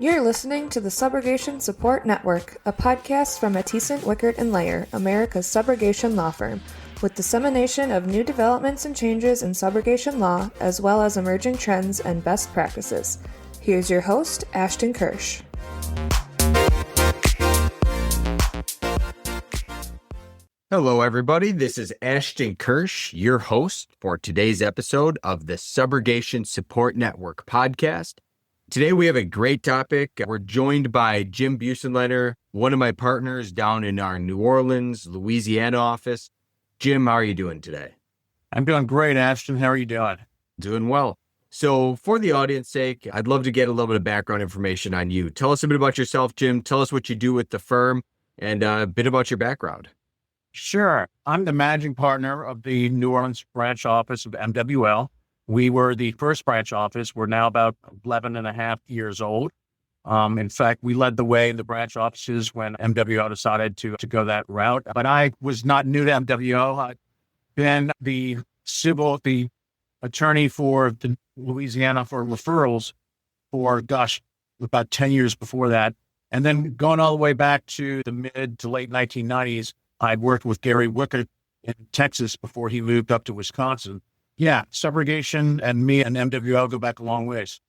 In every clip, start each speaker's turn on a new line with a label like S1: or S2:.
S1: You're listening to the Subrogation Support Network, a podcast from Mathieson, Wickert & Layer, America's subrogation law firm, with dissemination of new developments and changes in subrogation law, as well as emerging trends and best practices. Here's your host, Ashton Kirsch.
S2: Hello, everybody. This is Ashton Kirsch, your host for today's episode of the Subrogation Support Network podcast. Today, we have a great topic. We're joined by Jim Busenlener, one of my partners down in our New Orleans, Louisiana office. Jim, how are you doing today?
S3: I'm doing great, Ashton. How are you doing?
S2: Doing well. So for the audience sake, I'd love to get a little bit of background information on you. Tell us a bit about yourself, Jim. Tell us what you do with the firm and a bit about your background.
S3: Sure. I'm the managing partner of the New Orleans branch office of MWL. We were the first branch office. We're now about 11 and a half years old. In fact, we led the way in the branch offices when MWL decided to go that route. But I was not new to MWL. I'd been the attorney for the Louisiana for referrals for, about 10 years before that. And then going all the way back to the mid to late 1990s, I'd worked with Gary Wickert in Texas before he moved up to Wisconsin. Yeah, subrogation and me and MWL go back a long ways.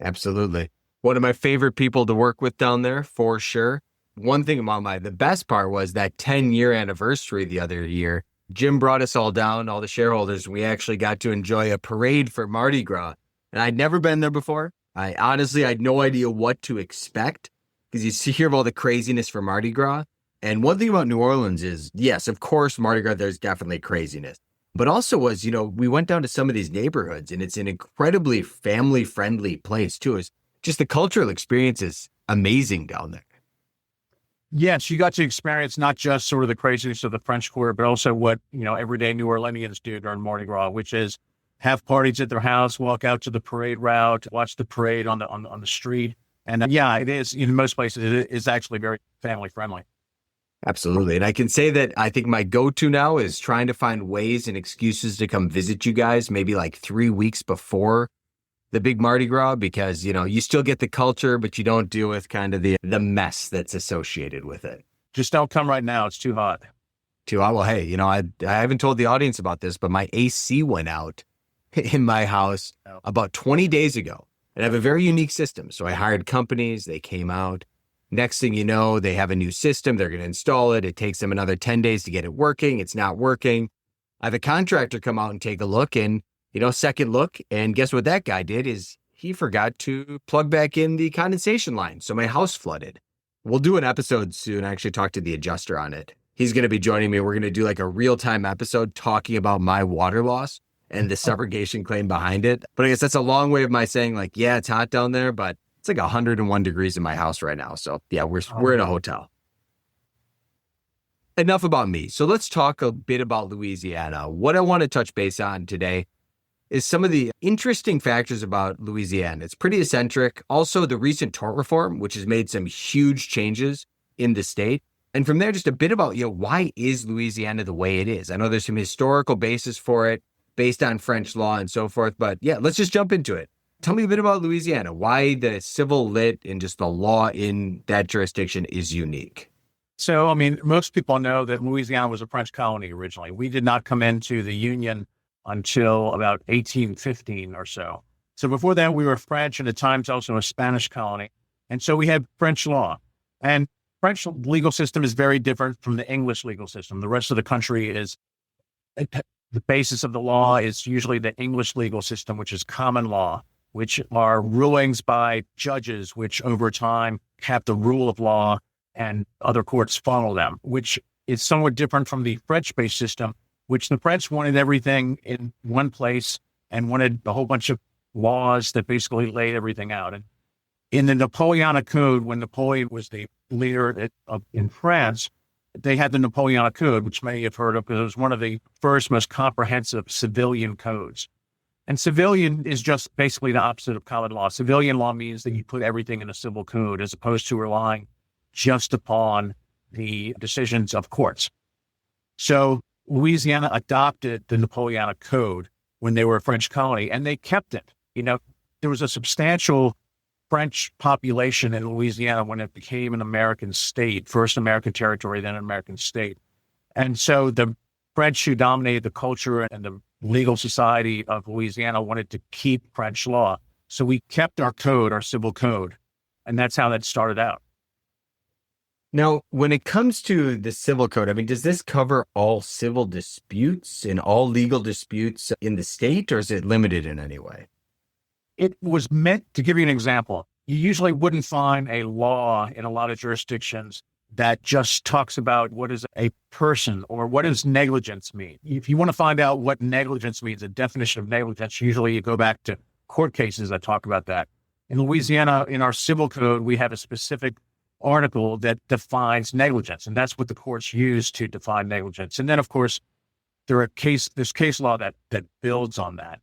S2: Absolutely. One of my favorite people to work with down there, for sure. One thing about the best part was that 10-year anniversary the other year. Jim brought us all down, all the shareholders. We actually got to enjoy a parade for Mardi Gras. And I'd never been there before. I honestly had no idea what to expect because you hear of all the craziness for Mardi Gras. And one thing about New Orleans is, yes, of course, Mardi Gras, there's definitely craziness. But also was, we went down to some of these neighborhoods and it's an incredibly family-friendly place too. It's just the cultural experience is amazing down there.
S3: Yes, you got to experience not just sort of the craziness of the French Quarter, but also what, everyday New Orleanians do during Mardi Gras, which is have parties at their house, walk out to the parade route, watch the parade on the street. And it is, in most places, it is actually very family-friendly.
S2: Absolutely. And I can say that I think my go-to now is trying to find ways and excuses to come visit you guys, maybe like 3 weeks before the big Mardi Gras, because, you still get the culture, but you don't deal with kind of the mess that's associated with it.
S3: Just don't come right now. It's too hot.
S2: Too hot? Well, hey, I haven't told the audience about this, but my AC went out in my house about 20 days ago. And I have a very unique system. So I hired companies. They came out. Next thing you know, they have a new system. They're going to install it. It takes them another 10 days to get it working. It's not working. I have a contractor come out and take a look and, second look. And guess what that guy did is he forgot to plug back in the condensation line. So my house flooded. We'll do an episode soon. I actually talked to the adjuster on it. He's going to be joining me. We're going to do like a real-time episode talking about my water loss and the subrogation claim behind it. But I guess that's a long way of my saying it's hot down there, but it's like 101 degrees in my house right now. So yeah, we're in a hotel. Enough about me. So let's talk a bit about Louisiana. What I want to touch base on today is some of the interesting factors about Louisiana. It's pretty eccentric. Also, the recent tort reform, which has made some huge changes in the state. And from there, just a bit about, why is Louisiana the way it is? I know there's some historical basis for it based on French law and so forth. But yeah, let's just jump into it. Tell me a bit about Louisiana, why the civil lit and just the law in that jurisdiction is unique.
S3: So, most people know that Louisiana was a French colony originally. We did not come into the Union until about 1815 or so. So before that, we were French and at times also a Spanish colony. And so we had French law. And French legal system is very different from the English legal system. The rest of the country is, the basis of the law is usually the English legal system, which is common law, which are rulings by judges, which over time have the rule of law and other courts follow them, which is somewhat different from the French-based system, which the French wanted everything in one place and wanted a whole bunch of laws that basically laid everything out. And in the Napoleonic Code, when Napoleon was the leader in France, they had the Napoleonic Code, which many have heard of because it was one of the first most comprehensive civilian codes. And civilian is just basically the opposite of common law. Civilian law means that you put everything in a civil code as opposed to relying just upon the decisions of courts. So Louisiana adopted the Napoleonic Code when they were a French colony, and they kept it. There was a substantial French population in Louisiana when it became an American state, first American territory, then an American state. And so the French who dominated the culture and the legal society of Louisiana wanted to keep French law. So we kept our code, our civil code. And that's how that started out.
S2: Now, when it comes to the civil code, I mean, does this cover all civil disputes and all legal disputes in the state, or is it limited in any way?
S3: It was meant to give you an example. You usually wouldn't find a law in a lot of jurisdictions that just talks about what is a person or what does negligence mean. If you want to find out what negligence means, a definition of negligence, usually you go back to court cases that talk about that. In Louisiana, in our civil code, we have a specific article that defines negligence, and that's what the courts use to define negligence. And then, of course, there's case law that builds on that.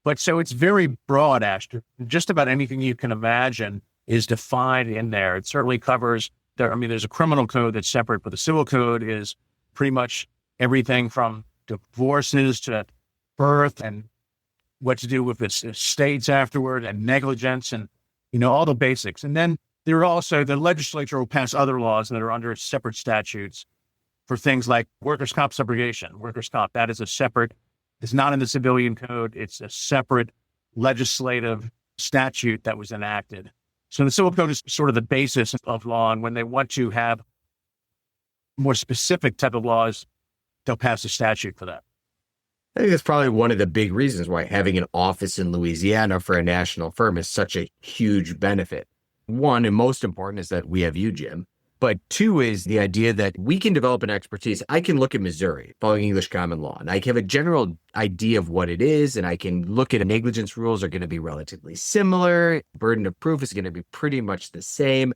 S3: But so it's very broad, Ashton. Just about anything you can imagine is defined in there. It certainly covers there's a criminal code that's separate, but the civil code is pretty much everything from divorces to birth and what to do with its estates afterward and negligence and, all the basics. And then there are also, the legislature will pass other laws that are under separate statutes for things like workers' comp subrogation. Workers' comp, that is it's not in the civilian code. It's a separate legislative statute that was enacted. So the civil code is sort of the basis of law. And when they want to have more specific type of laws, they'll pass a statute for that.
S2: I think that's probably one of the big reasons why having an office in Louisiana for a national firm is such a huge benefit. One, and most important, is that we have you, Jim. But two is the idea that we can develop an expertise. I can look at Missouri, following English common law, and I have a general idea of what it is, and I can look at negligence rules are going to be relatively similar. Burden of proof is going to be pretty much the same.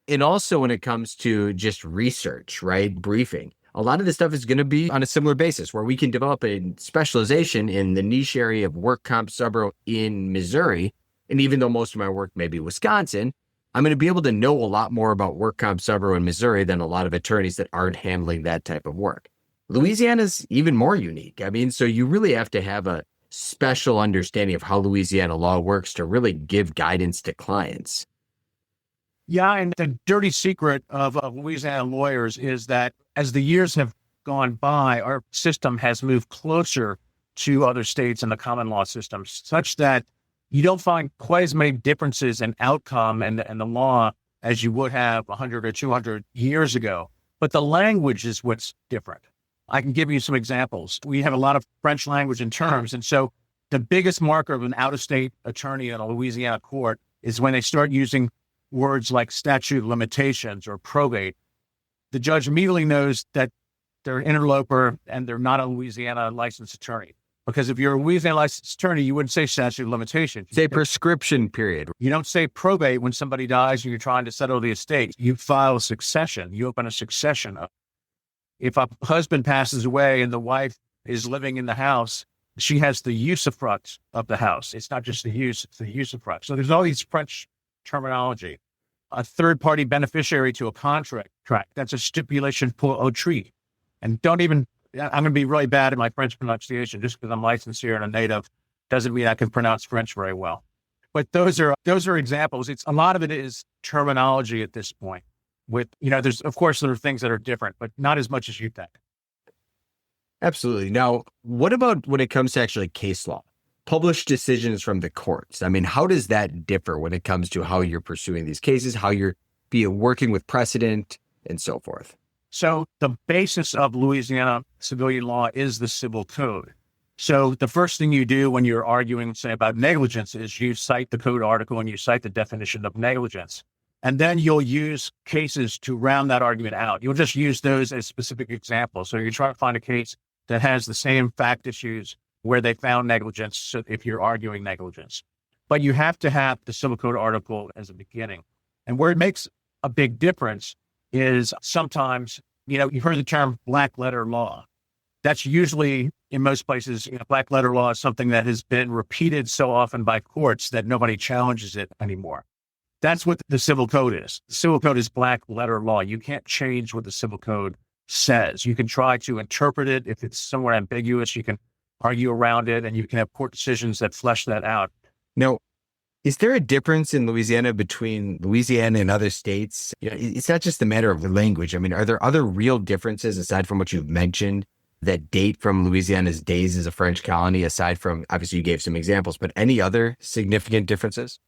S2: And also when it comes to just research, right, briefing, a lot of this stuff is going to be on a similar basis where we can develop a specialization in the niche area of work comp subro in Missouri. And even though most of my work may be Wisconsin, I'm going to be able to know a lot more about work comp subro in Missouri than a lot of attorneys that aren't handling that type of work. Louisiana's even more unique. I mean, so you really have to have a special understanding of how Louisiana law works to really give guidance to clients.
S3: Yeah, and the dirty secret of Louisiana lawyers is that as the years have gone by, our system has moved closer to other states and the common law system, such that you don't find quite as many differences in outcome and the law as you would have 100 or 200 years ago. But the language is what's different. I can give you some examples. We have a lot of French language and terms. And so the biggest marker of an out-of-state attorney in a Louisiana court is when they start using words like statute of limitations or probate. The judge immediately knows that they're an interloper and they're not a Louisiana licensed attorney. Because if you're a Louisiana licensed attorney, you wouldn't say statute of limitations.
S2: Say prescription period.
S3: You don't say probate when somebody dies and you're trying to settle the estate. You file a succession. You open a succession. If a husband passes away and the wife is living in the house, she has the usufruct of the house. It's not just the use, it's the usufruct. So there's all these French terminology. A third-party beneficiary to a contract, that's a stipulation pour autrui. And I'm going to be really bad at my French pronunciation. Just because I'm licensed here and a native doesn't mean I can pronounce French very well. But those are examples. A lot of it is terminology at this point. There are things that are different, but not as much as you think.
S2: Absolutely. Now, what about when it comes to actually case law? Published decisions from the courts. I mean, how does that differ when it comes to how you're pursuing these cases, how you're working with precedent and so forth?
S3: So the basis of Louisiana civilian law is the civil code. So the first thing you do when you're arguing, say, about negligence is you cite the code article and you cite the definition of negligence. And then you'll use cases to round that argument out. You'll just use those as specific examples. So you try to find a case that has the same fact issues where they found negligence, so if you're arguing negligence. But you have to have the civil code article as a beginning. And where it makes a big difference is sometimes, you've heard the term black letter law. That's usually, in most places, black letter law is something that has been repeated so often by courts that nobody challenges it anymore. That's what the civil code is. The civil code is black letter law. You can't change what the civil code says. You can try to interpret it. If it's somewhere ambiguous, you can argue around it and you can have court decisions that flesh that out.
S2: Now, Is there a difference in Louisiana between Louisiana and other states? It's not just a matter of the language. I mean, are there other real differences aside from what you've mentioned that date from Louisiana's days as a French colony, aside from, obviously you gave some examples, but any other significant differences?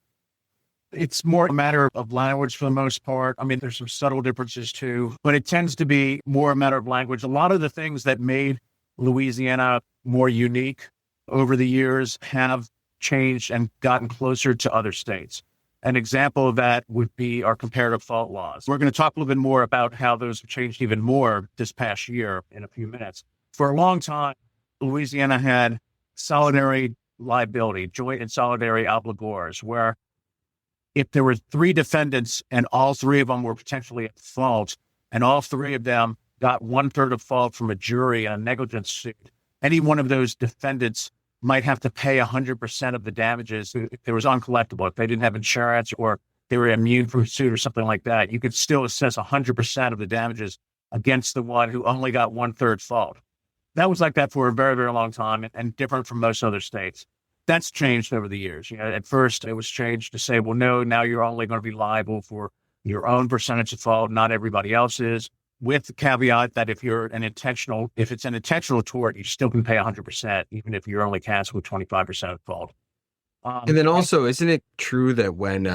S3: It's more a matter of language for the most part. I mean, there's some subtle differences too, but it tends to be more a matter of language. A lot of the things that made Louisiana more unique over the years have changed and gotten closer to other states. An example of that would be our comparative fault laws. We're going to talk a little bit more about how those have changed even more this past year in a few minutes. For a long time, Louisiana had solidary liability, joint and solidary obligors, where if there were three defendants and all three of them were potentially at fault, and all three of them got 1/3 of fault from a jury in a negligence suit, any one of those defendants might have to pay 100% of the damages if it was uncollectible. If they didn't have insurance or they were immune from a suit or something like that, you could still assess 100% of the damages against the one who only got 1/3 fault. That was like that for a very, very long time and different from most other states. That's changed over the years. At first it was changed to say, well, no, now you're only going to be liable for your own percentage of fault, not everybody else's, with the caveat that if it's an intentional tort, you still can pay 100%, even if you're only cast with 25% of fault.
S2: And then also, isn't it true that when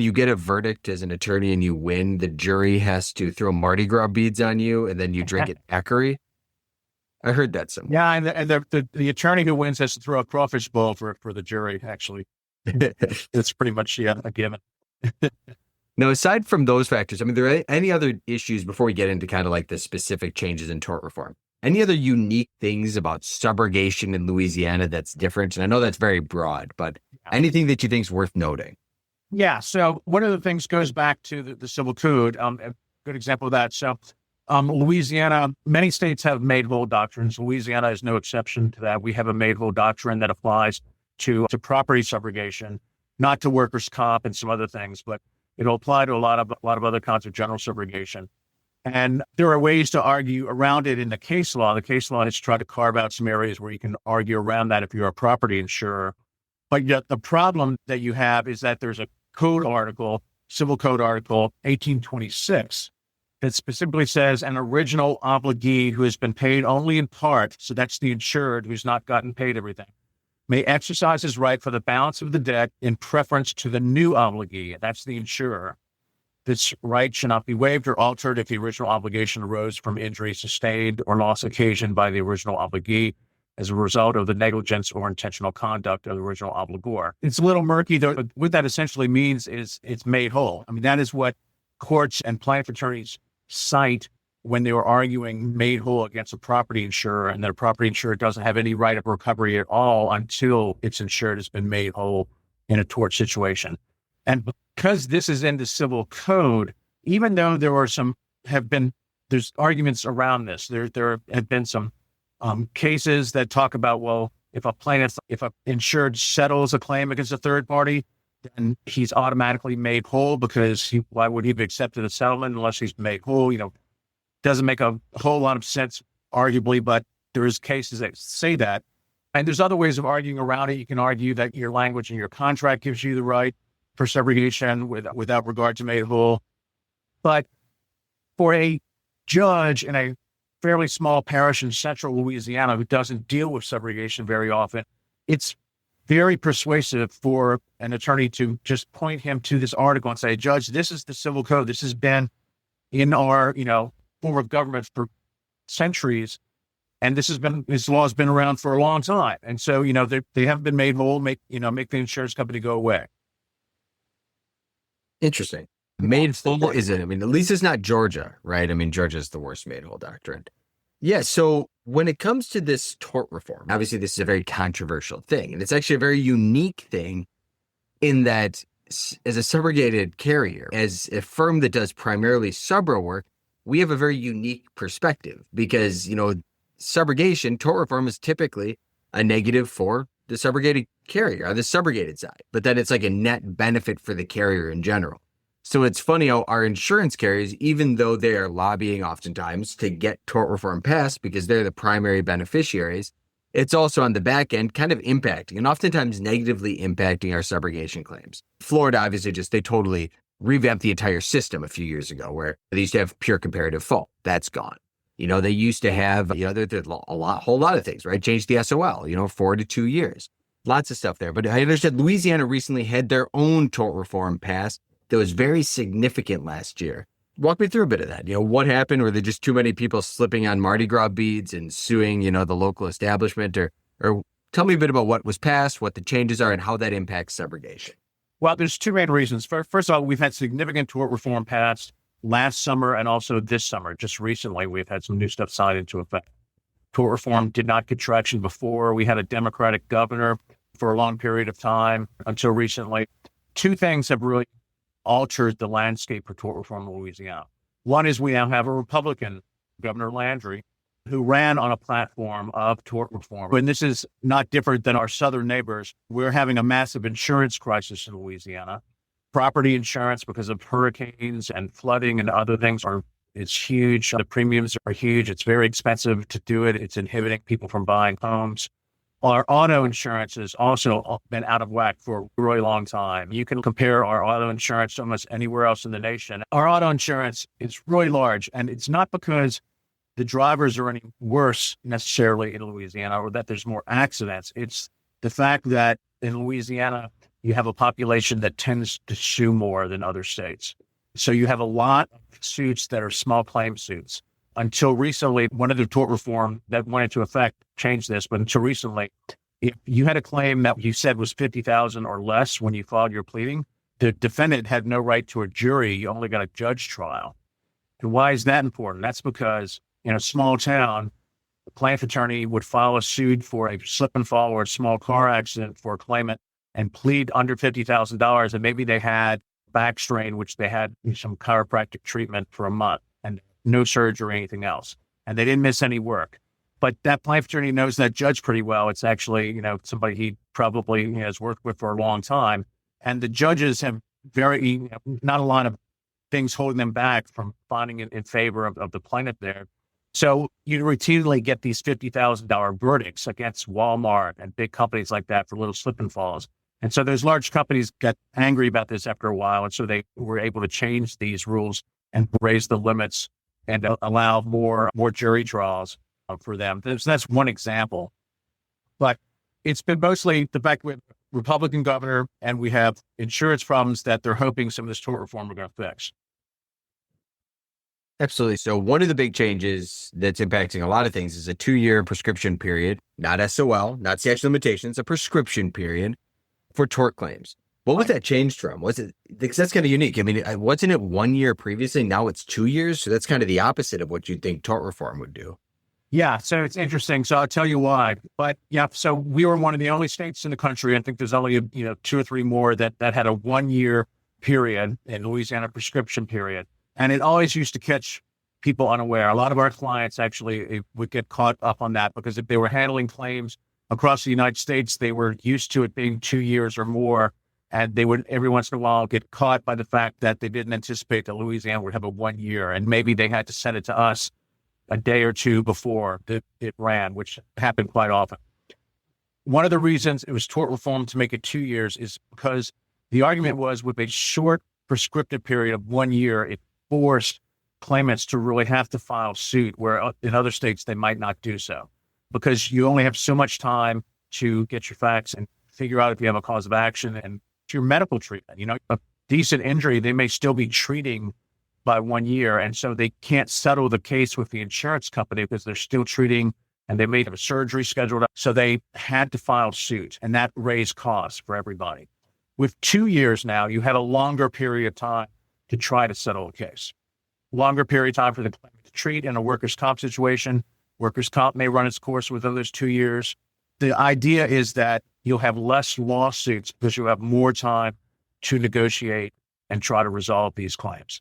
S2: you get a verdict as an attorney and you win, the jury has to throw Mardi Gras beads on you and then you drink it daiquiri? I heard that somewhere.
S3: Yeah, and the attorney who wins has to throw a crawfish bowl for the jury, actually. It's pretty much a given.
S2: Now, aside from those factors, I mean, there are any other issues before we get into kind of like the specific changes in tort reform? Any other unique things about subrogation in Louisiana that's different? And I know that's very broad, but anything that you think is worth noting?
S3: Yeah. So one of the things goes back to the Civil Code. A good example of that. So Louisiana, many states have made whole doctrines. Louisiana is no exception to that. We have a made whole doctrine that applies to property subrogation, not to workers' comp and some other things, but it'll apply to a lot of other kinds of general subrogation. And there are ways to argue around it in the case law. The case law has tried to carve out some areas where you can argue around that if you're a property insurer. But yet the problem that you have is that there's a code article, Civil Code Article 1826, that specifically says an original obligee who has been paid only in part, so that's the insured who's not gotten paid everything, may exercise his right for the balance of the debt in preference to the new obligee. That's the insurer. This right should not be waived or altered if the original obligation arose from injury sustained or loss occasioned by the original obligee as a result of the negligence or intentional conduct of the original obligor. It's a little murky, though, but what that essentially means is it's made whole. I mean, that is what courts and plaintiff attorneys cite when they were arguing made whole against a property insurer, and that a property insurer doesn't have any right of recovery at all until its insured has been made whole in a tort situation. And because this is in the Civil Code, even though there's arguments around this, there have been some cases that talk about, well, if an insured settles a claim against a third party, then he's automatically made whole because why would he have accepted a settlement unless he's made whole? Doesn't make a whole lot of sense, arguably, but there is cases that say that. And there's other ways of arguing around it. You can argue that your language in your contract gives you the right for subrogation without regard to made whole. But for a judge in a fairly small parish in central Louisiana who doesn't deal with subrogation very often, it's very persuasive for an attorney to just point him to this article and say, Judge, this is the Civil Code. This has been in our, form of government for centuries. And this law has been around for a long time. And so, they haven't been made whole, make the insurance company go away.
S2: Interesting. Made whole is it? I mean, at least it's not Georgia, right? I mean, Georgia's the worst made whole doctrine. Yeah. So when it comes to this tort reform, obviously this is a very controversial thing, and it's actually a very unique thing in that as a subrogated carrier, as a firm that does primarily subro work, we have a very unique perspective because, subrogation, tort reform is typically a negative for the subrogated carrier on the subrogated side, but then it's like a net benefit for the carrier in general. So it's funny how our insurance carriers, even though they are lobbying oftentimes to get tort reform passed because they're the primary beneficiaries, it's also on the back end kind of impacting and oftentimes negatively impacting our subrogation claims. Florida, obviously, they totally revamped the entire system a few years ago where they used to have pure comparative fault. That's gone. They used to have, there's a whole lot of things, right? Changed the SOL, 4 to 2 years. Lots of stuff there. But I understand Louisiana recently had their own tort reform passed that was very significant last year. Walk me through a bit of that. What happened? Were there just too many people slipping on Mardi Gras beads and suing, the local establishment? Or tell me a bit about what was passed, what the changes are, and how that impacts subrogation.
S3: Well, there's two main reasons. First of all, we've had significant tort reform passed last summer and also this summer. Just recently, we've had some new stuff signed into effect. Tort reform did not get traction before. We had a Democratic governor for a long period of time until recently. Two things have really altered the landscape for tort reform in Louisiana. One is we now have a Republican, Governor Landry, who ran on a platform of tort reform. And this is not different than our southern neighbors. We're having a massive insurance crisis in Louisiana. Property insurance, because of hurricanes and flooding and other things, is huge. The premiums are huge. It's very expensive to do it. It's inhibiting people from buying homes. Our auto insurance has also been out of whack for a really long time. You can compare our auto insurance to almost anywhere else in the nation. Our auto insurance is really large, and it's not because the drivers are any worse necessarily in Louisiana or that there's more accidents. It's the fact that in Louisiana, you have a population that tends to sue more than other states. So you have a lot of suits that are small claim suits. Until recently, one of the tort reform that went into effect changed this, but until recently, if you had a claim that you said was $50,000 or less when you filed your pleading, the defendant had no right to a jury. You only got a judge trial. And why is that important? That's because in a small town, the plaintiff attorney would file a suit for a slip and fall or a small car accident for a claimant and plead under $50,000. And maybe they had back strain, which they had some chiropractic treatment for a month and no surgery or anything else. And they didn't miss any work. But that plaintiff attorney knows that judge pretty well. It's actually, somebody he probably has worked with for a long time. And the judges have not a lot of things holding them back from finding in favor of the plaintiff there. So you routinely get these $50,000 verdicts against Walmart and big companies like that for little slip and falls. And so those large companies got angry about this after a while. And so they were able to change these rules and raise the limits and allow more jury trials for them. So that's one example. But it's been mostly the fact we have a Republican governor and we have insurance problems that they're hoping some of this tort reform are going to fix.
S2: Absolutely. So one of the big changes that's impacting a lot of things is a 2-year prescription period, not SOL, not statute of limitations, a prescription period for tort claims. What was that changed from? Was it, because that's kind of unique. I mean, wasn't it 1 year previously? Now it's 2 years. So that's kind of the opposite of what you'd think tort reform would do.
S3: Yeah. So it's interesting. So I'll tell you why. But yeah, so we were one of the only states in the country. I think there's only, 2 or 3 more that had a 1 year period in Louisiana prescription period. And it always used to catch people unaware. A lot of our clients actually would get caught up on that because if they were handling claims across the United States, they were used to it being 2 years or more. And they would every once in a while get caught by the fact that they didn't anticipate that Louisiana would have a 1 year. And maybe they had to send it to us a day or two before it ran, which happened quite often. One of the reasons it was tort reform to make it 2 years is because the argument was with a short prescriptive period of 1 year, it forced claimants to really have to file suit where in other states they might not do so because you only have so much time to get your facts and figure out if you have a cause of action and your medical treatment. A decent injury, they may still be treating by 1 year. And so they can't settle the case with the insurance company because they're still treating and they may have a surgery scheduled. So they had to file suit and that raised costs for everybody. With 2 years now, you have a longer period of time to try to settle a case. Longer period of time for the claimant to treat in a workers' comp situation. Workers' comp may run its course within those 2 years. The idea is that you'll have less lawsuits because you'll have more time to negotiate and try to resolve these claims.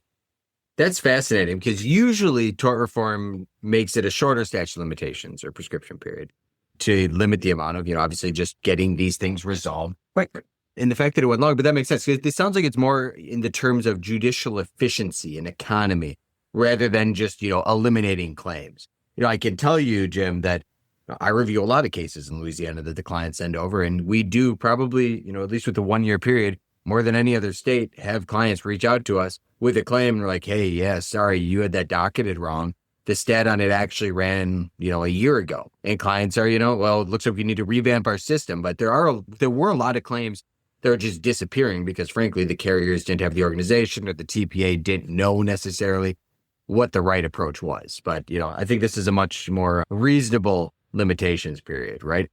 S2: That's fascinating because usually tort reform makes it a shorter statute of limitations or prescription period to limit the amount of, obviously just getting these things resolved. Right. And the fact that it went long, but that makes sense because it sounds like it's more in the terms of judicial efficiency and economy rather than just, eliminating claims. I can tell you, Jim, that I review a lot of cases in Louisiana that the clients send over, and we do probably, at least with the 1 year period, more than any other state, have clients reach out to us with a claim and they're like, hey, yeah, sorry, you had that docketed wrong. The stat on it actually ran, a year ago. And clients are, well, it looks like we need to revamp our system. But there were a lot of claims that are just disappearing because, frankly, the carriers didn't have the organization or the TPA didn't know necessarily what the right approach was. But, I think this is a much more reasonable limitations period, right?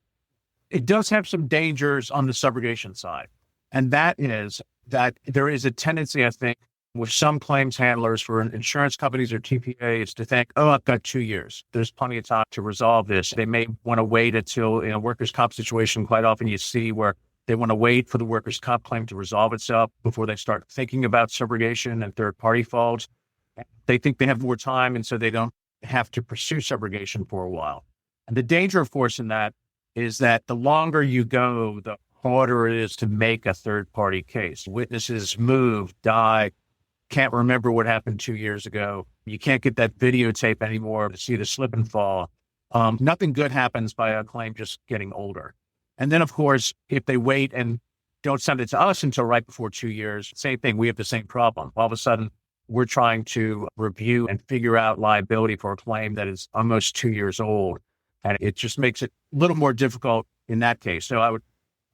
S3: It does have some dangers on the subrogation side. And that is that there is a tendency, I think, with some claims handlers for insurance companies or TPAs to think, oh, I've got 2 years. There's plenty of time to resolve this. They may want to wait until in a workers' comp situation. Quite often you see where they want to wait for the workers' comp claim to resolve itself before they start thinking about subrogation and third-party faults. They think they have more time, and so they don't have to pursue subrogation for a while. And the danger, of course, in that is that the longer you go, the harder it is to make a third-party case. Witnesses move, die, can't remember what happened 2 years ago. You can't get that videotape anymore to see the slip and fall. Nothing good happens by a claim just getting older. And then, of course, if they wait and don't send it to us until right before 2 years, same thing, we have the same problem. All of a sudden, we're trying to review and figure out liability for a claim that is almost 2 years old. And it just makes it a little more difficult in that case. So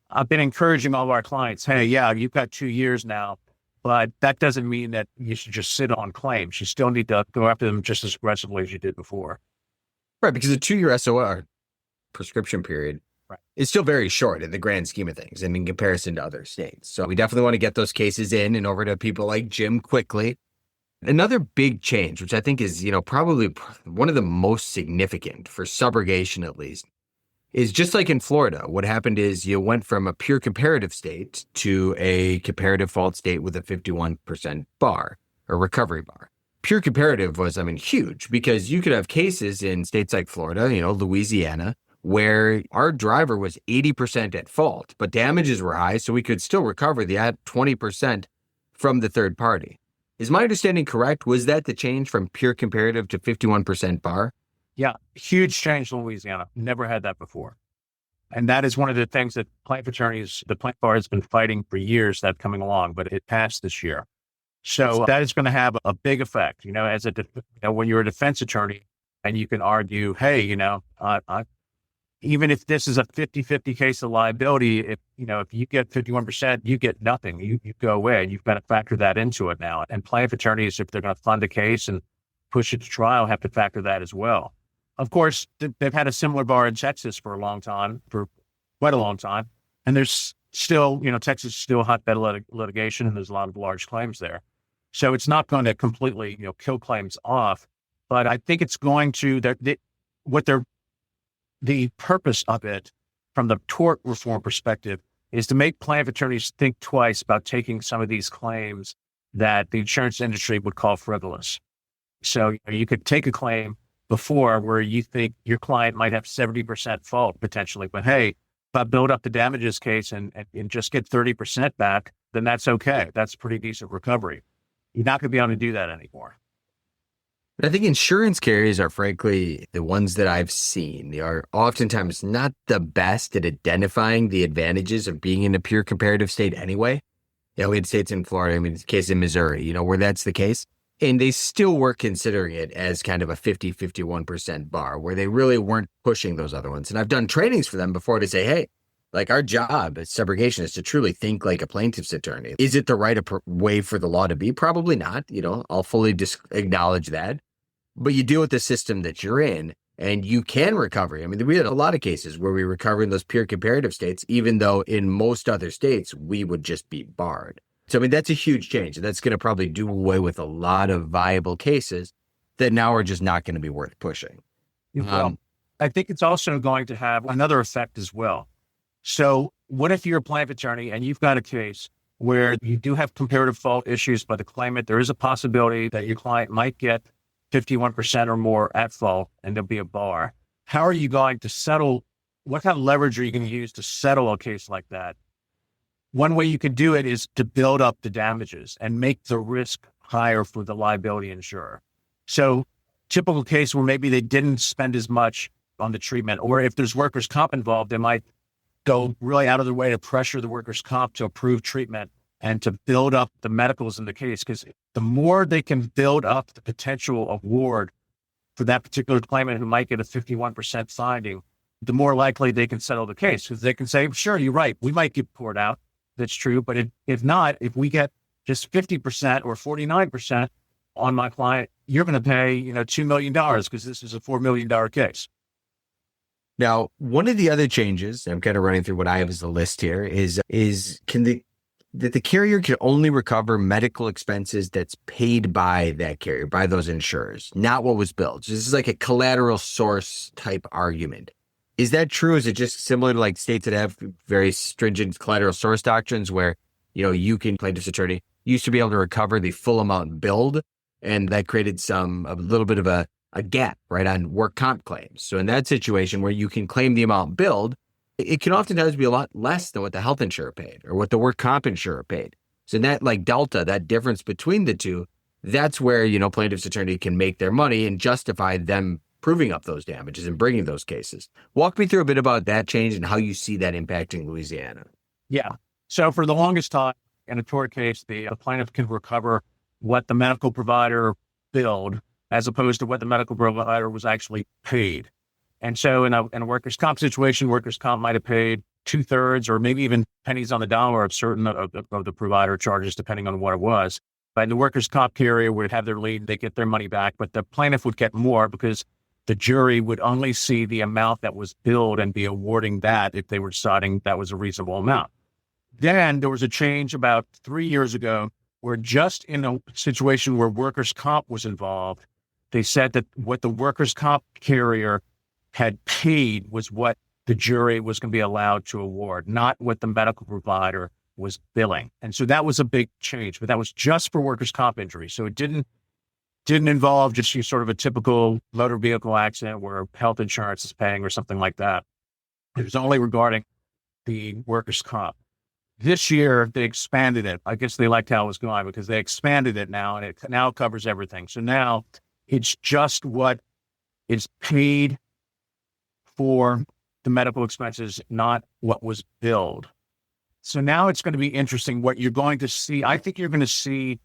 S3: I've been encouraging all of our clients, hey, yeah, you've got 2 years now, but that doesn't mean that you should just sit on claims. You still need to go after them just as aggressively as you did before.
S2: Right, because a 2-year SOR prescription period is still very short in the grand scheme of things and in comparison to other states. So we definitely want to get those cases in and over to people like Jim quickly. Another big change, which I think is, probably one of the most significant for subrogation at least, is just like in Florida, what happened is you went from a pure comparative state to a comparative fault state with a 51% bar or recovery bar. Pure comparative was, huge because you could have cases in states like Florida, Louisiana, where our driver was 80% at fault, but damages were high, so we could still recover the 20% from the third party. Is my understanding correct? Was that the change from pure comparative to 51% bar?
S3: Yeah, huge change in Louisiana. Never had that before. And that is one of the things that plaintiff attorneys, the plaintiff bar has been fighting for years, that coming along, but it passed this year. So that is going to have a big effect, as when you're a defense attorney and you can argue, hey, even if this is a 50-50 case of liability, if you get 51%, you get nothing. You go away, and you've got to factor that into it now. And plaintiff attorneys, if they're going to fund a case and push it to trial, have to factor that as well. Of course, they've had a similar bar in Texas for quite a long time. And there's still, Texas is still a hotbed of litigation, and there's a lot of large claims there. So it's not going to completely, kill claims off. But I think it's going to, the purpose of it from the tort reform perspective is to make plaintiff attorneys think twice about taking some of these claims that the insurance industry would call frivolous. So you could take a claim before where you think your client might have 70% fault potentially, but hey, if I build up the damages case and just get 30% back, then that's okay. That's pretty decent recovery. You're not going to be able to do that anymore.
S2: I think insurance carriers are, frankly, the ones that I've seen. They are oftentimes not the best at identifying the advantages of being in a pure comparative state anyway. We had states in Florida, the case in Missouri, where that's the case. And they still were considering it as kind of a 51% bar where they really weren't pushing those other ones. And I've done trainings for them before to say, hey, our job as subrogation is to truly think like a plaintiff's attorney. Is it the right way for the law to be? Probably not. I'll fully acknowledge that. But you deal with the system that you're in, and you can recover. We had a lot of cases where we recover in those pure comparative states, even though in most other states, we would just be barred. So, that's a huge change. And that's going to probably do away with a lot of viable cases that now are just not going to be worth pushing.
S3: Well, I think it's also going to have another effect as well. So what if you're a plaintiff attorney and you've got a case where you do have comparative fault issues by the claimant? There is a possibility that your client might get 51% or more at fault, and there'll be a bar. How are you going to settle? What kind of leverage are you going to use to settle a case like that? One way you could do it is to build up the damages and make the risk higher for the liability insurer. So typical case where maybe they didn't spend as much on the treatment. Or if there's workers' comp involved, they might go really out of their way to pressure the workers' comp to approve treatment and to build up the medicals in the case. Because the more they can build up the potential award for that particular claimant who might get a 51% finding, the more likely they can settle the case. Because they can say, sure, you're right, we might get poured out. That's true. But if not, if we get just 50% or 49% on my client, you're going to pay, $2 million because this is a $4 million case.
S2: Now, one of the other changes, I'm kind of running through what I have as a list here, is that the carrier can only recover medical expenses that's paid by that carrier, by those insurers, not what was billed. So this is like a collateral source type argument. Is that true? Is it just similar to like states that have very stringent collateral source doctrines where, plaintiff's attorney used to be able to recover the full amount billed, and that created a little bit of a gap, right, on work comp claims. So in that situation where you can claim the amount billed, it can oftentimes be a lot less than what the health insurer paid or what the work comp insurer paid. So that like delta, that difference between the two, that's where, plaintiff's attorney can make their money and justify them proving up those damages and bringing those cases. Walk me through a bit about that change and how you see that impacting Louisiana.
S3: Yeah. So for the longest time in a tort case, the plaintiff can recover what the medical provider billed as opposed to what the medical provider was actually paid. And so in a workers' comp situation, workers' comp might have paid 2/3 or maybe even pennies on the dollar of certain of the provider charges, depending on what it was. But the workers' comp carrier would have their lien, they get their money back, but the plaintiff would get more because the jury would only see the amount that was billed and be awarding that if they were deciding that was a reasonable amount. Then there was a change about 3 years ago where just in a situation where workers' comp was involved, they said that what the workers' comp carrier had paid was what the jury was going to be allowed to award, not what the medical provider was billing. And so that was a big change, but that was just for workers' comp injury. So it didn't involve just sort of a typical motor vehicle accident where health insurance is paying or something like that. It was only regarding the workers' comp. This year, they expanded it. I guess they liked how it was going because they expanded it now, and it now covers everything. So now it's just what is paid for the medical expenses, not what was billed. So now it's going to be interesting what you're going to see. I think you're going to see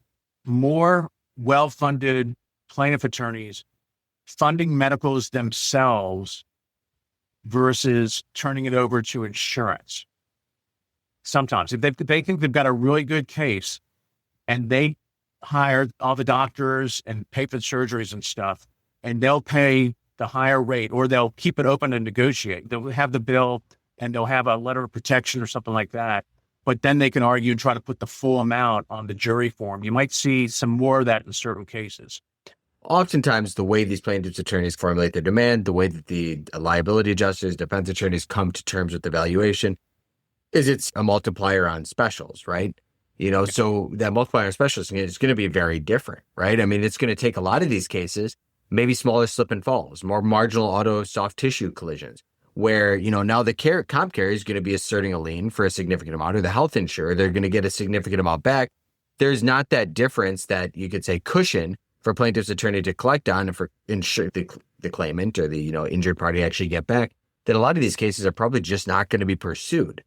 S3: more well-funded plaintiff attorneys funding medicals themselves versus turning it over to insurance. Sometimes if they think they've got a really good case and they hire all the doctors and pay for the surgeries and stuff, and they'll pay the higher rate, or they'll keep it open and negotiate. They'll have the bill and they'll have a letter of protection or something like that. But then they can argue and try to put the full amount on the jury form. You might see some more of that in certain cases.
S2: Oftentimes, the way these plaintiffs' attorneys formulate their demand, the way that the liability adjusters, defense attorneys come to terms with the valuation, is it's a multiplier on specials, right? So that multiplier on specials is going to be very different, right? I mean, it's going to take a lot of these cases, maybe smaller slip and falls, more marginal auto soft tissue collisions, where, now the comp carrier is going to be asserting a lien for a significant amount, or the health insurer, they're going to get a significant amount back. There's not that difference that you could say cushion for plaintiff's attorney to collect on and for insure the claimant or the, injured party actually get back, that a lot of these cases are probably just not going to be pursued.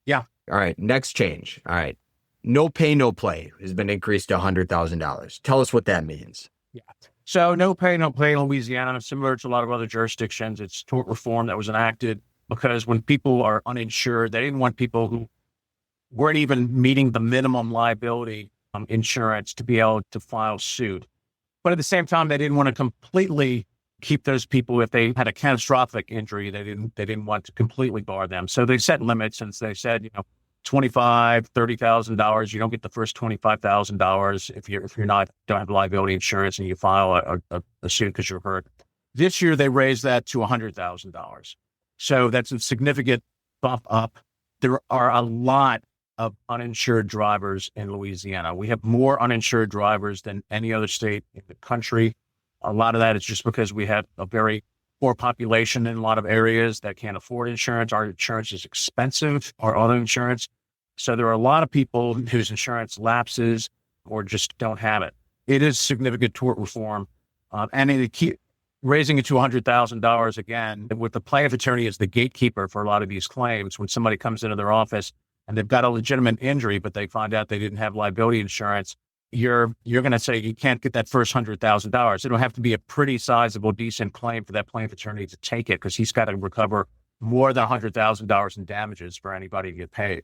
S3: Yeah.
S2: All right. Next change. All right. No pay, no play has been increased to $100,000. Tell us what that means.
S3: Yeah. So no pay, no play in Louisiana, similar to a lot of other jurisdictions. It's tort reform that was enacted because when people are uninsured, they didn't want people who weren't even meeting the minimum liability insurance to be able to file suit. But at the same time, they didn't want to completely keep those people, if they had a catastrophic injury, they didn't want to completely bar them. So they set limits, and they said, $25,000, $30,000. You don't get the first $25,000 if you're don't have liability insurance and you file a suit because you're hurt. This year they raised that to $100,000. So that's a significant bump up. There are a lot of uninsured drivers in Louisiana. We have more uninsured drivers than any other state in the country. A lot of that is just because we have a very poor population in a lot of areas that can't afford insurance. Our insurance is expensive, our auto insurance. So there are a lot of people whose insurance lapses or just don't have it. It is significant tort reform. And raising it to $100,000 again, with the plaintiff attorney as the gatekeeper for a lot of these claims. When somebody comes into their office and they've got a legitimate injury, but they find out they didn't have liability insurance, you're going to say you can't get that first $100,000. It'll have to be a pretty sizable, decent claim for that plaintiff attorney to take it, because he's got to recover more than $100,000 in damages for anybody to get paid.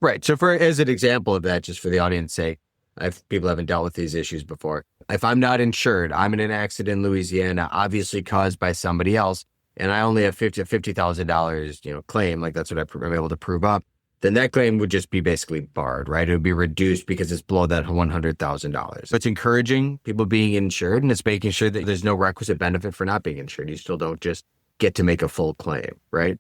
S2: Right. So as an example of that, just for the audience sake, if people haven't dealt with these issues before, if I'm not insured, I'm in an accident in Louisiana, obviously caused by somebody else, and I only have $50,000, claim, like that's what I'm able to prove up, then that claim would just be basically barred, right? It would be reduced because it's below that $100,000. So it's encouraging people being insured, and it's making sure that there's no requisite benefit for not being insured. You still don't just get to make a full claim, right?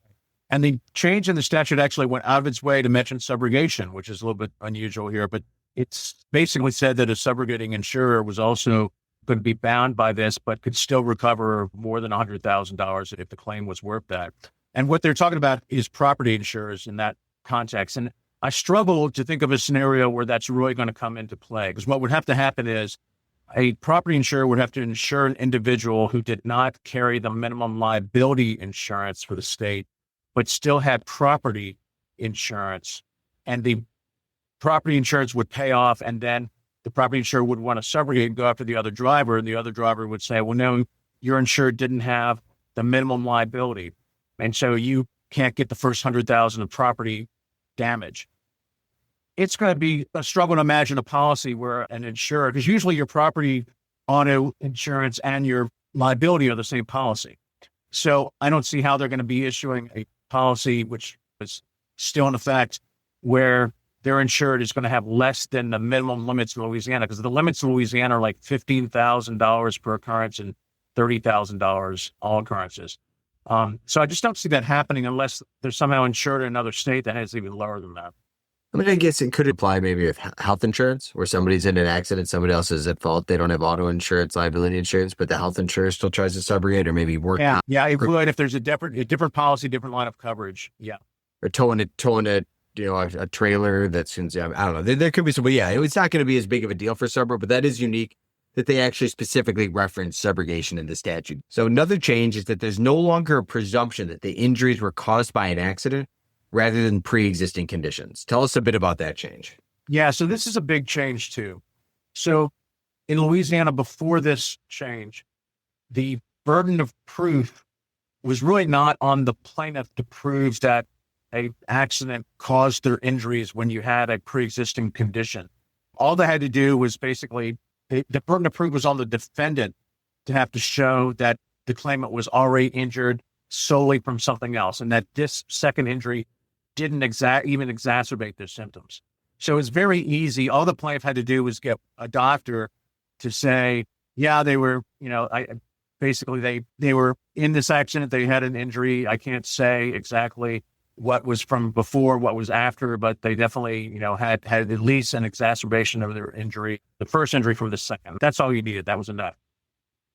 S3: And the change in the statute actually went out of its way to mention subrogation, which is a little bit unusual here, but it's basically said that a subrogating insurer was also going to be bound by this, but could still recover more than $100,000 if the claim was worth that. And what they're talking about is property insurers in that context. And I struggle to think of a scenario where that's really going to come into play, because what would have to happen is a property insurer would have to insure an individual who did not carry the minimum liability insurance for the state, but still had property insurance, and the property insurance would pay off, and then the property insurer would want to subrogate and go after the other driver, and the other driver would say, well, no, your insured didn't have the minimum liability, and so you can't get the first $100,000 of property damage. It's going to be a struggle to imagine a policy where an insurer, because usually your property auto insurance and your liability are the same policy. So I don't see how they're going to be issuing a policy which is still in effect where their insured is going to have less than the minimum limits in Louisiana, because the limits in Louisiana are like $15,000 per occurrence and $30,000 all occurrences. So I just don't see that happening unless they're somehow insured in another state that has even lower than that.
S2: I mean, I guess it could apply maybe with health insurance, where somebody's in an accident, somebody else is at fault, they don't have auto insurance, liability insurance, but the health insurer still tries to subrogate or maybe work.
S3: Yeah, it would if there's a different policy, different line of coverage. Yeah.
S2: Or towing a trailer that's, I don't know. There could be some, but yeah, it's not going to be as big of a deal for subrogation, but that is unique that they actually specifically reference subrogation in the statute. So another change is that there's no longer a presumption that the injuries were caused by an accident rather than pre-existing conditions. Tell us a bit about that change.
S3: Yeah, so this is a big change too. So in Louisiana, before this change, the burden of proof was really not on the plaintiff to prove that an accident caused their injuries when you had a pre-existing condition. All they had to do was basically, the burden of proof was on the defendant to have to show that the claimant was already injured solely from something else, and that this second injury didn't even exacerbate their symptoms. So it's very easy. All the plaintiff had to do was get a doctor to say, yeah, they were, they were in this accident, they had an injury. I can't say exactly what was from before, what was after, but they definitely, had at least an exacerbation of their injury, the first injury from the second. That's all you needed. That was enough.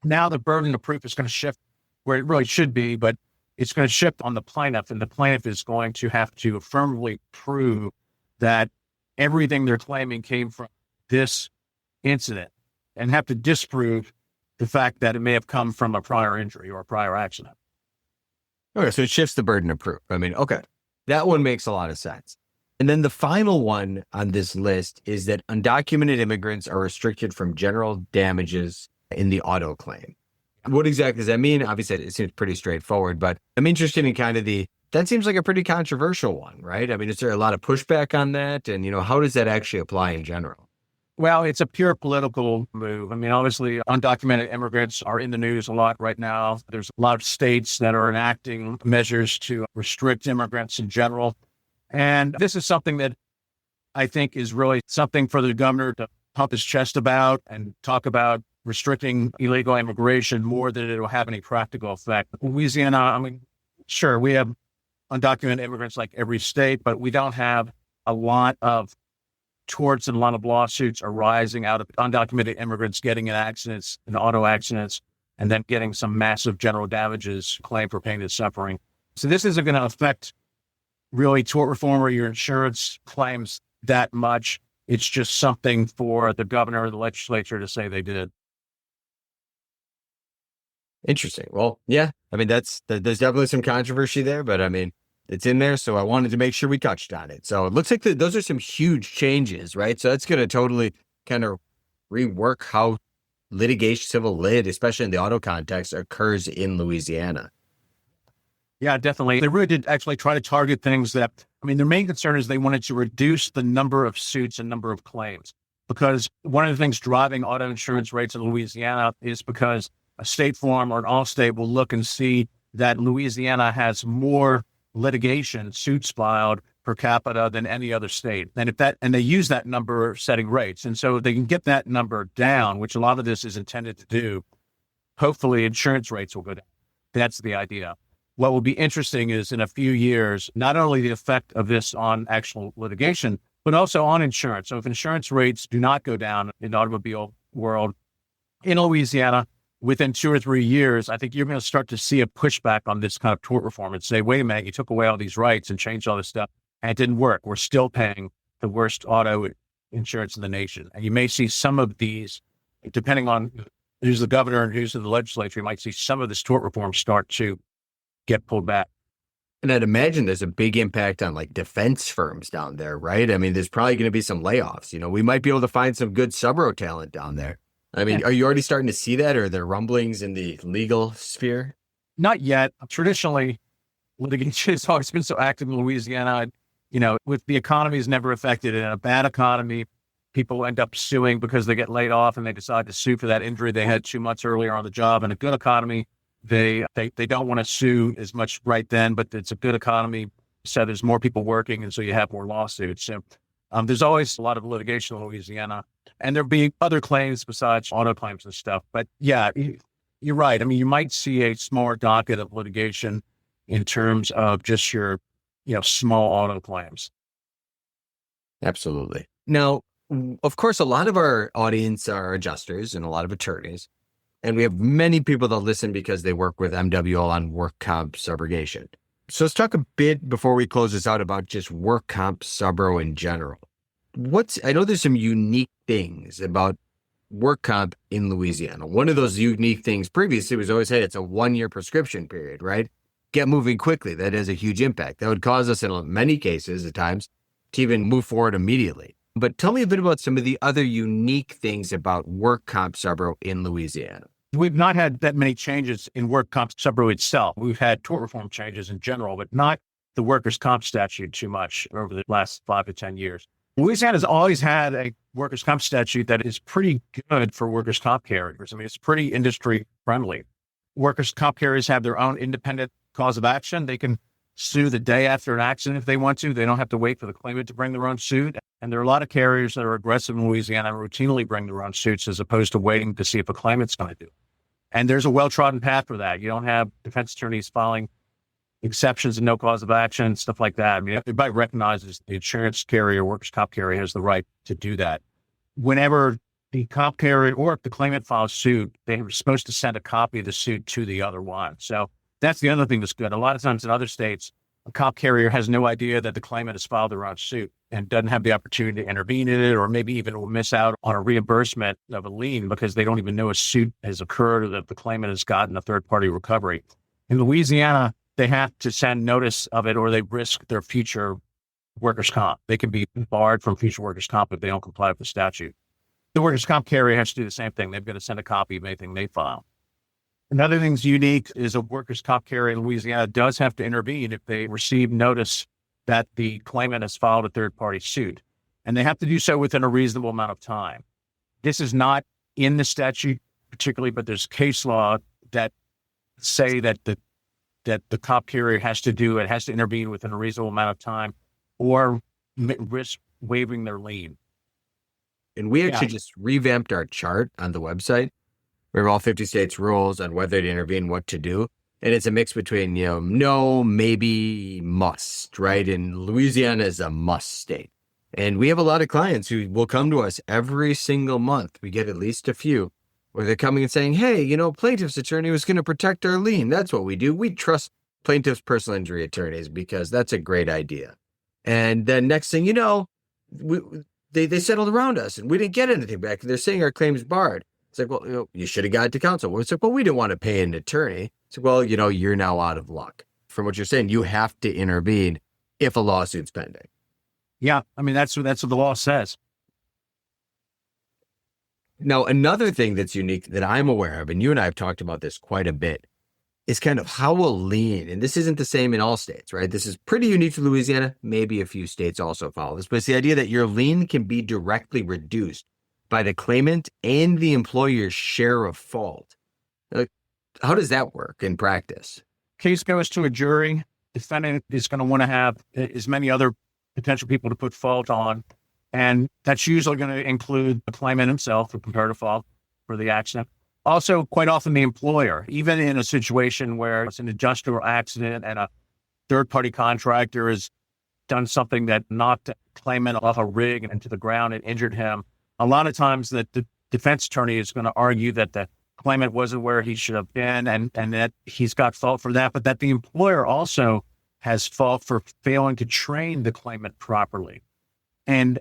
S3: Now the burden of proof is going to shift where it really should be, but it's going to shift on the plaintiff, and the plaintiff is going to have to affirmatively prove that everything they're claiming came from this incident, and have to disprove the fact that it may have come from a prior injury or a prior accident.
S2: Okay, so it shifts the burden of proof. I mean, okay, that one makes a lot of sense. And then the final one on this list is that undocumented immigrants are restricted from general damages in the auto claim. What exactly does that mean? Obviously, it seems pretty straightforward, but I'm interested in kind of that seems like a pretty controversial one, right? I mean, is there a lot of pushback on that? And, how does that actually apply in general?
S3: Well, it's a pure political move. I mean, obviously, undocumented immigrants are in the news a lot right now. There's a lot of states that are enacting measures to restrict immigrants in general. And this is something that I think is really something for the governor to pump his chest about and talk about restricting illegal immigration more than it will have any practical effect. Louisiana, I mean, sure, we have undocumented immigrants like every state, but we don't have a lot of torts and a lot of lawsuits arising out of undocumented immigrants getting in accidents, in auto accidents, and then getting some massive general damages claim for pain and suffering. So this isn't going to affect really tort reform or your insurance claims that much. It's just something for the governor or the legislature to say they did.
S2: Interesting. Well, yeah, I mean, there's definitely some controversy there, but I mean, it's in there. So I wanted to make sure we touched on it. So it looks like those are some huge changes, right? So that's going to totally kind of rework how litigation, civil lit, especially in the auto context, occurs in Louisiana.
S3: Yeah, definitely. They really did actually try to target things that, I mean, their main concern is they wanted to reduce the number of suits and number of claims. Because one of the things driving auto insurance rates in Louisiana is because a State Farm or an Allstate will look and see that Louisiana has more litigation suits filed per capita than any other state. And they use that number setting rates. And so they can get that number down, which a lot of this is intended to do. Hopefully insurance rates will go down. That's the idea. What will be interesting is in a few years, not only the effect of this on actual litigation, but also on insurance. So if insurance rates do not go down in the automobile world in Louisiana, within 2 or 3 years, I think you're going to start to see a pushback on this kind of tort reform and say, wait a minute, you took away all these rights and changed all this stuff, and it didn't work. We're still paying the worst auto insurance in the nation. And you may see some of these, depending on who's the governor and who's in the legislature, you might see some of this tort reform start to get pulled back.
S2: And I'd imagine there's a big impact on like defense firms down there, right? I mean, there's probably going to be some layoffs. We might be able to find some good subro talent down there. I mean, Are you already starting to see that, or are there rumblings in the legal sphere?
S3: Not yet. Traditionally, litigation has always been so active in Louisiana. With the economy is never affected. In a bad economy, people end up suing because they get laid off and they decide to sue for that injury they had 2 months earlier on the job. In a good economy, they don't want to sue as much right then, but it's a good economy. So there's more people working, and so you have more lawsuits. So there's always a lot of litigation in Louisiana. And there'll be other claims besides auto claims and stuff. But yeah, you're right. I mean, you might see a smaller docket of litigation in terms of just your, small auto claims.
S2: Absolutely. Now, of course, a lot of our audience are adjusters and a lot of attorneys. And we have many people that listen because they work with MWL on work comp subrogation. So let's talk a bit before we close this out about just work comp subro in general. I know there's some unique things about work comp in Louisiana. One of those unique things previously was always, hey, it's a 1-year prescription period, right? Get moving quickly. That has a huge impact. That would cause us in many cases at times to even move forward immediately. But tell me a bit about some of the other unique things about work comp subro in Louisiana.
S3: We've not had that many changes in work comp subro itself. We've had tort reform changes in general, but not the workers' comp statute too much over the last 5 to 10 years. Louisiana has always had a workers' comp statute that is pretty good for workers' comp carriers. I mean, it's pretty industry friendly. Workers' comp carriers have their own independent cause of action. They can sue the day after an accident if they want to. They don't have to wait for the claimant to bring their own suit. And there are a lot of carriers that are aggressive in Louisiana and routinely bring their own suits as opposed to waiting to see if a claimant's going to do it. And there's a well-trodden path for that. You don't have defense attorneys filing exceptions and no cause of action, stuff like that. I mean, everybody recognizes the insurance carrier, workers' comp carrier has the right to do that. Whenever the comp carrier or if the claimant files suit, they're supposed to send a copy of the suit to the other one. So that's the other thing that's good. A lot of times in other states, a comp carrier has no idea that the claimant has filed their own suit and doesn't have the opportunity to intervene in it, or maybe even will miss out on a reimbursement of a lien because they don't even know a suit has occurred or that the claimant has gotten a third-party recovery. In Louisiana, they have to send notice of it or they risk their future workers' comp. They can be barred from future workers' comp if they don't comply with the statute. The workers' comp carrier has to do the same thing. They've got to send a copy of anything they file. Another thing's unique is a workers' comp carrier in Louisiana does have to intervene if they receive notice that the claimant has filed a third-party suit. And they have to do so within a reasonable amount of time. This is not in the statute particularly, but there's case law that say that the comp carrier has to intervene within a reasonable amount of time or risk waiving their lien.
S2: And we actually just revamped our chart on the website. We have all 50 states rules on whether to intervene, what to do. And it's a mix between, no, maybe, must, right? And Louisiana is a must state. And we have a lot of clients who will come to us every single month. We get at least a few where they're coming and saying, hey, plaintiff's attorney was going to protect our lien. That's what we do. We trust plaintiff's personal injury attorneys because that's a great idea. And then next thing you know, they settled around us and we didn't get anything back. They're saying our claim's barred. It's like, well, you should have got to counsel. Well, it's like, well, we didn't want to pay an attorney. It's like, well, you're now out of luck. From what you're saying, you have to intervene if a lawsuit's pending.
S3: Yeah, I mean, that's what the law says.
S2: Now, another thing that's unique that I'm aware of, and you and I have talked about this quite a bit, is kind of how a lien, and this isn't the same in all states, right? This is pretty unique to Louisiana. Maybe a few states also follow this, but it's the idea that your lien can be directly reduced by the claimant and the employer's share of fault. How does that work in practice?
S3: Case goes to a jury. Defendant is going to want to have as many other potential people to put fault on. And that's usually going to include the claimant himself, the comparative fault for the accident. Also, quite often the employer, even in a situation where it's an industrial accident and a third-party contractor has done something that knocked the claimant off a rig into the ground and injured him. A lot of times that the defense attorney is going to argue that the claimant wasn't where he should have been and that he's got fault for that, but that the employer also has fault for failing to train the claimant properly. And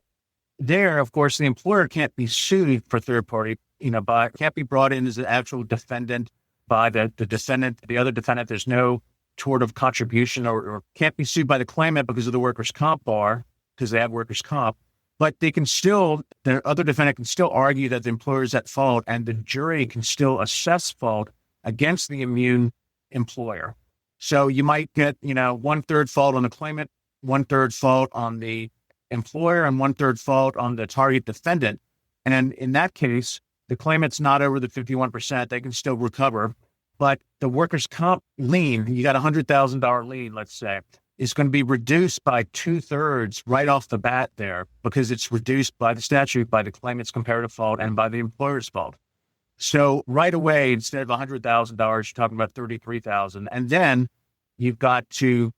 S3: there, of course, the employer can't be sued for third party, can't be brought in as an actual defendant by the defendant, the other defendant. There's no tort of contribution or can't be sued by the claimant because of the workers' comp bar, because they have workers' comp. But they can still, the other defendant can still argue that the employer is at fault, and the jury can still assess fault against the immune employer. So you might get, 1/3 fault on the claimant, 1/3 fault on the employer, and 1/3 fault on the target defendant. And in that case, the claimant's not over the 51%, they can still recover. But the workers' comp lien, you got a $100,000 lien, let's say, is going to be reduced by 2/3 right off the bat there, because it's reduced by the statute, by the claimant's comparative fault, and by the employer's fault. So right away, instead of $100,000, you're talking about $33,000. And then you've got to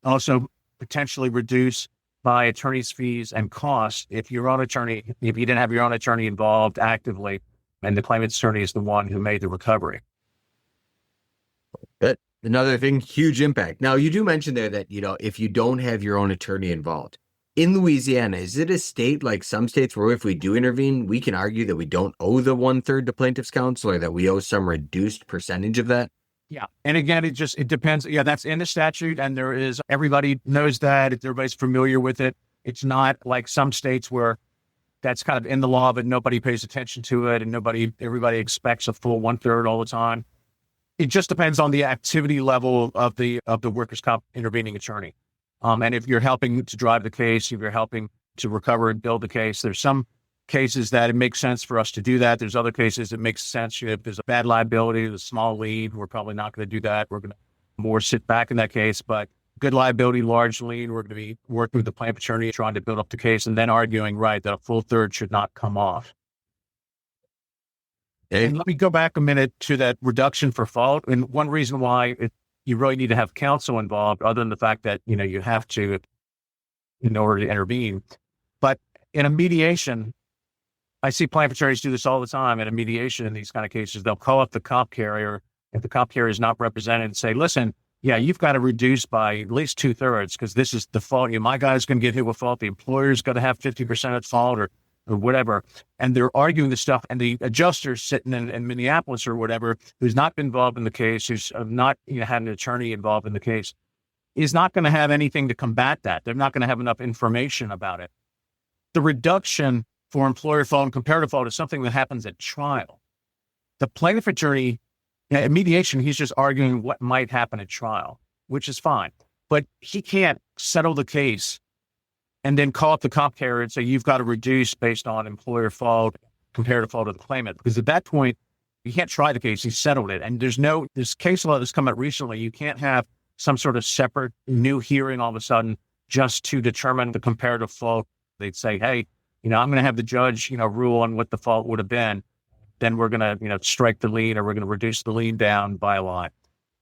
S3: also potentially reduce by attorney's fees and costs if you didn't have your own attorney involved actively, and the claimant's attorney is the one who made the recovery.
S2: Good. Another thing, huge impact. Now, you do mention there that, if you don't have your own attorney involved, in Louisiana, is it a state like some states where if we do intervene, we can argue that we don't owe the 1/3 to plaintiff's counsel, or that we owe some reduced percentage of that?
S3: Yeah. And again, it depends. Yeah, that's in the statute, and everybody knows that. Everybody's familiar with it. It's not like some states where that's kind of in the law, but nobody pays attention to it, and everybody expects a full 1/3 all the time. It just depends on the activity level of the workers' comp intervening attorney. And if you're helping to drive the case, if you're helping to recover and build the case, there's some cases that it makes sense for us to do that. There's other cases it makes sense. If there's a bad liability, a small lien, we're probably not going to do that. We're going to more sit back in that case. But good liability, large lien, we're going to be working with the plaintiff attorney, trying to build up the case, and then arguing, right, that a full third should not come off. And let me go back a minute to that reduction for fault. And one reason why you really need to have counsel involved, other than the fact that, you have to in order to intervene. But in a mediation, I see plaintiff attorneys do this all the time. In a mediation in these kind of cases, they'll call up the comp carrier. If the comp carrier is not represented, and say, listen, yeah, you've got to reduce by at least 2/3 because this is the fault. My guy's going to get hit with fault. The employer's going to have 50% at fault or whatever. And they're arguing this stuff. And the adjuster sitting in Minneapolis or whatever, who's not been involved in the case, who's not had an attorney involved in the case, is not going to have anything to combat that. They're not going to have enough information about it. The reduction for employer fault and comparative fault is something that happens at trial. The plaintiff attorney, at mediation, he's just arguing what might happen at trial, which is fine. But he can't settle the case and then call up the comp carrier and say, you've got to reduce based on employer fault, comparative fault of the claimant. Because at that point, you can't try the case. He settled it. And this case law that's come out recently, you can't have some sort of separate new hearing all of a sudden just to determine the comparative fault. They'd say, hey, I'm going to have the judge, rule on what the fault would have been. Then we're going to, strike the lien, or we're going to reduce the lien down by a lot.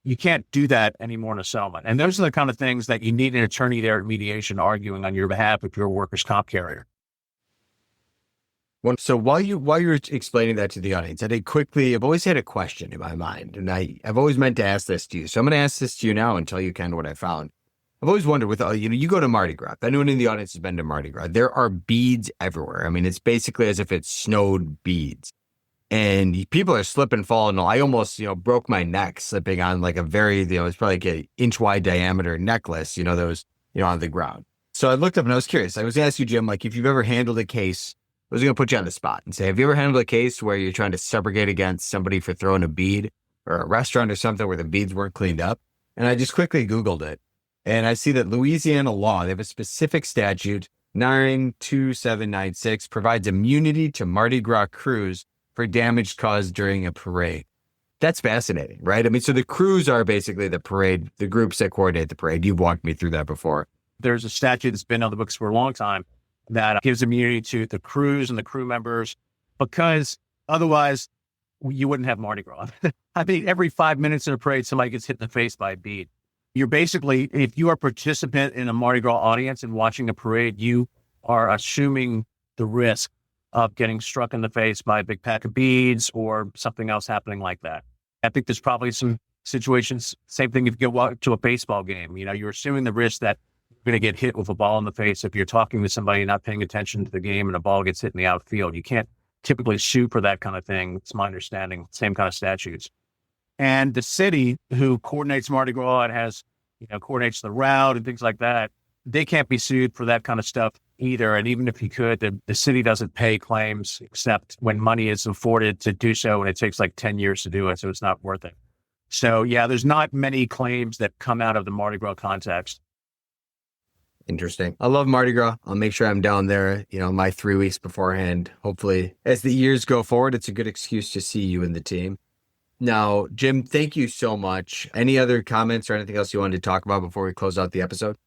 S3: You can't do that anymore in a settlement. And those are the kind of things that you need an attorney there at mediation arguing on your behalf if you're a workers' comp carrier.
S2: Well, so while you're explaining that to the audience, I've always had a question in my mind, and I've always meant to ask this to you. So I'm going to ask this to you now and tell you kind of what I found. I've always wondered with, you go to Mardi Gras. If anyone in the audience has been to Mardi Gras, there are beads everywhere. I mean, it's basically as if it snowed beads. and people are slipping, falling. I almost, broke my neck slipping on like a very, it's probably like an inch wide diameter necklace, that was, on the ground. So I looked up and I was curious. I was going to ask you, Jim, like if you've ever handled a case, I was going to put you on the spot and say, have you ever handled a case where you're trying to subrogate against somebody for throwing a bead, or a restaurant or something where the beads weren't cleaned up? And I just quickly Googled it. And I see that Louisiana law, they have a specific statute, 92796, provides immunity to Mardi Gras crews for damage caused during a parade. That's fascinating, right? I mean, so the crews are basically the parade, the groups that coordinate the parade. You've walked me through that before.
S3: There's a statute that's been on the books for a long time that gives immunity to the crews and the crew members, because otherwise you wouldn't have Mardi Gras. I mean, every 5 minutes in a parade, somebody gets hit in the face by a bead. You're basically, if you are a participant in a Mardi Gras audience and watching a parade, you are assuming the risk of getting struck in the face by a big pack of beads or something else happening like that. I think there's probably some situations, same thing if you go to a baseball game, you're assuming the risk that you're going to get hit with a ball in the face if you're talking to somebody and not paying attention to the game and a ball gets hit in the outfield. You can't typically sue for that kind of thing. It's my understanding, same kind of statutes. And the city who coordinates Mardi Gras and has, coordinates the route and things like that, they can't be sued for that kind of stuff either. And even if you could, the city doesn't pay claims except when money is afforded to do so, and it takes like 10 years to do it, so it's not worth it. So yeah, there's not many claims that come out of the Mardi Gras context.
S2: Interesting. I love Mardi Gras. I'll make sure I'm down there, my 3 weeks beforehand. Hopefully, as the years go forward, it's a good excuse to see you and the team. Now, Jim, thank you so much. Any other comments or anything else you wanted to talk about before we close out the episode?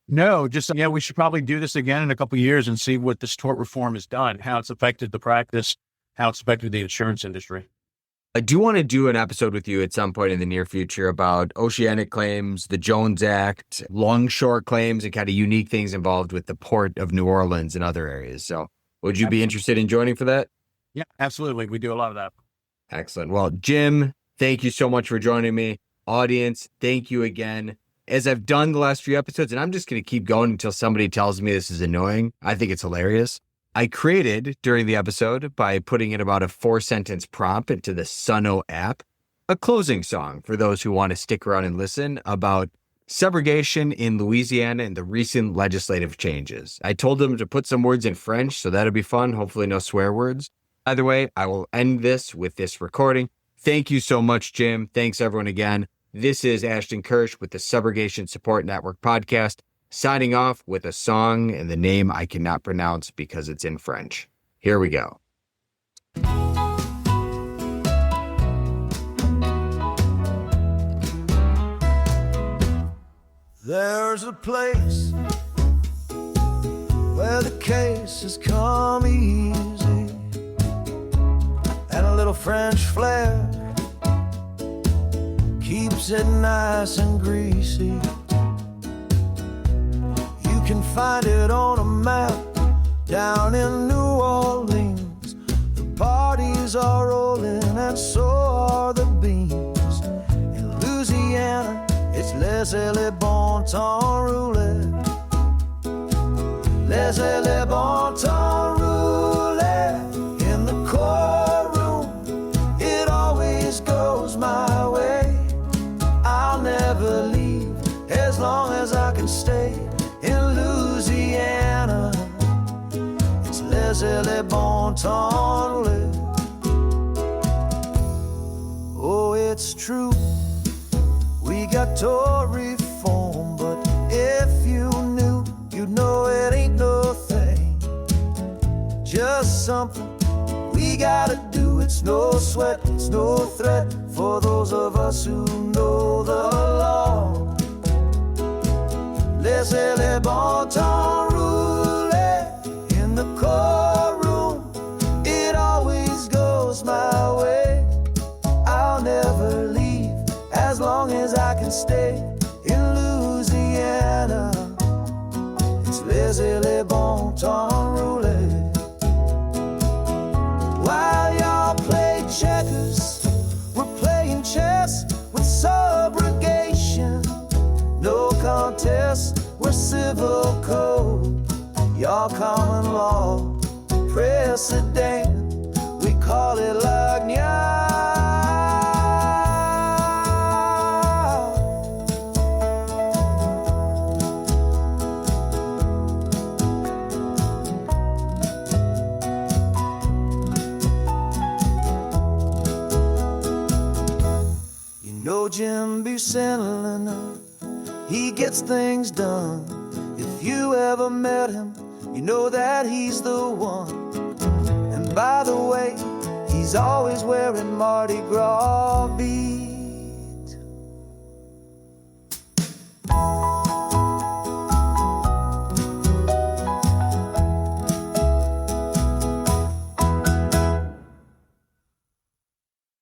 S3: No, just, we should probably do this again in a couple of years and see what this tort reform has done, how it's affected the practice, how it's affected the insurance industry.
S2: I do want to do an episode with you at some point in the near future about oceanic claims, the Jones Act, longshore claims, and kind of unique things involved with the Port of New Orleans and other areas. So would you be interested in joining for that?
S3: Yeah, absolutely. We do a lot of that.
S2: Excellent. Well, Jim, thank you so much for joining me. Audience, thank you again. As I've done the last few episodes, and I'm just going to keep going until somebody tells me this is annoying. I think it's hilarious. I created during the episode, by putting in about a 4-sentence prompt into the Suno app, a closing song for those who want to stick around and listen about subrogation in Louisiana and the recent legislative changes. I told them to put some words in French, so that'll be fun. Hopefully no swear words. Either way, I will end this with this recording. Thank you so much, Jim. Thanks everyone again. This is Ashton Kirsch with the Subrogation Support Network podcast, signing off with a song and the name I cannot pronounce because it's in French. Here we go.
S4: There's a place where the cases come easy, and a little French flair keeps it nice and greasy. You can find it on a map down in New Orleans. The parties are rolling and so are the beans. In Louisiana, it's laissez les bon temps rouler. Laissez les bon temps rouler. In the courtroom, it always goes my way. I'll never leave as long as I can stay in Louisiana. It's laissez les bon temps rouler. Oh, it's true, we got tort reform, but if you knew, you'd know it ain't no thing, just something we gotta do. It's no sweat, it's no threat for those of us who know the law. Laissez les bon temps rouler. In the courtroom, it always goes my way. I'll never leave as long as I can stay in Louisiana. It's laissez les bon temps rouler. While y'all play checkers, we're playing chess with subrogation. No contest, we're civil code. Y'all common law precedent. We call it lagna. You know Jim Busenlener, he gets things done. If you ever met him, you know that he's the one. And by the way, he's always wearing Mardi Gras beads.